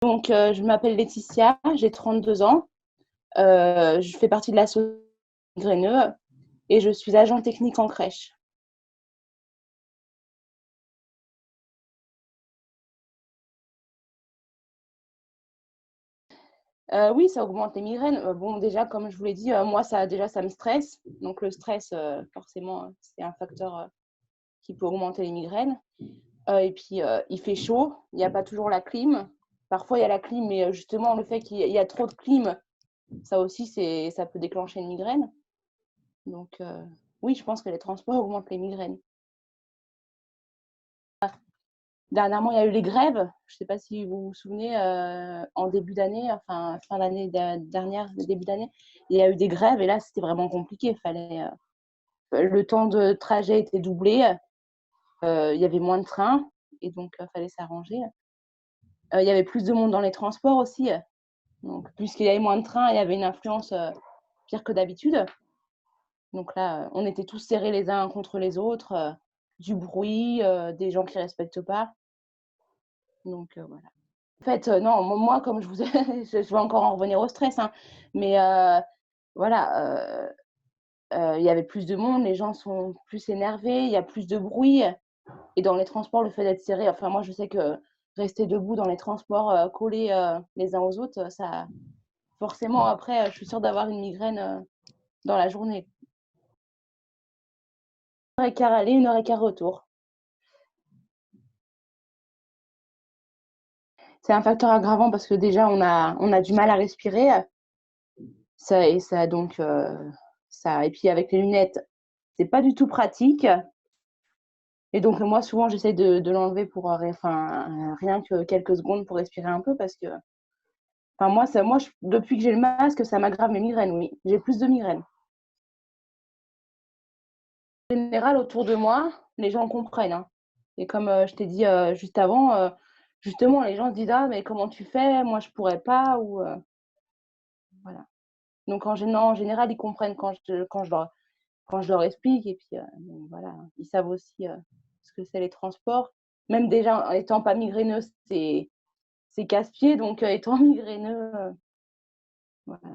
Donc, je m'appelle Laetitia, j'ai 32 ans. Je fais partie de l'association Migraineux et je suis agent technique en crèche. Oui, ça augmente les migraines. Bon, déjà, comme je vous l'ai dit, moi, ça me stresse. Donc, le stress, forcément, c'est un facteur qui peut augmenter les migraines. Et puis, il fait chaud, il n'y a pas toujours la clim. Parfois, il y a la clim, mais justement, le fait qu'il y a trop de clim, ça aussi, ça peut déclencher une migraine. Donc, oui, je pense que les transports augmentent les migraines. Dernièrement, il y a eu les grèves. Je ne sais pas si vous vous souvenez, en début d'année, enfin fin d'année dernière, début d'année, il y a eu des grèves et là, c'était vraiment compliqué. Le temps de trajet était doublé, il y avait moins de trains et donc il fallait s'arranger. Il y avait plus de monde dans les transports aussi. Donc, puisqu'il y avait moins de trains, il y avait une influence pire que d'habitude. Donc là, on était tous serrés les uns contre les autres, du bruit, des gens qui ne respectent pas. Donc voilà. En fait, non, moi, comme je vous ai je vais encore en revenir au stress, hein, mais voilà, il y avait plus de monde, les gens sont plus énervés, il y a plus de bruit et dans les transports, le fait d'être serré enfin moi, je sais que rester debout dans les transports, collés, les uns aux autres, ça forcément après, je suis sûre d'avoir une migraine, dans la journée. 1h15 aller, 1h15 retour. C'est un facteur aggravant parce que déjà on a du mal à respirer, ça et ça donc ça et puis avec les lunettes, c'est pas du tout pratique. Et donc moi souvent j'essaie de l'enlever pour rien que quelques secondes pour respirer un peu parce que enfin depuis que j'ai le masque, ça m'aggrave mes migraines, oui. J'ai plus de migraines. En général, autour de moi, les gens comprennent, hein. Et comme je t'ai dit juste avant, justement, les gens se disent: «Ah, mais comment tu fais? Moi, je pourrais pas» ou voilà. Donc en général, ils comprennent quand je leur explique et puis bon, voilà, ils savent aussi ce que c'est les transports. Même déjà, en étant pas migraineuse, c'est casse-pied, donc étant migraineux, voilà.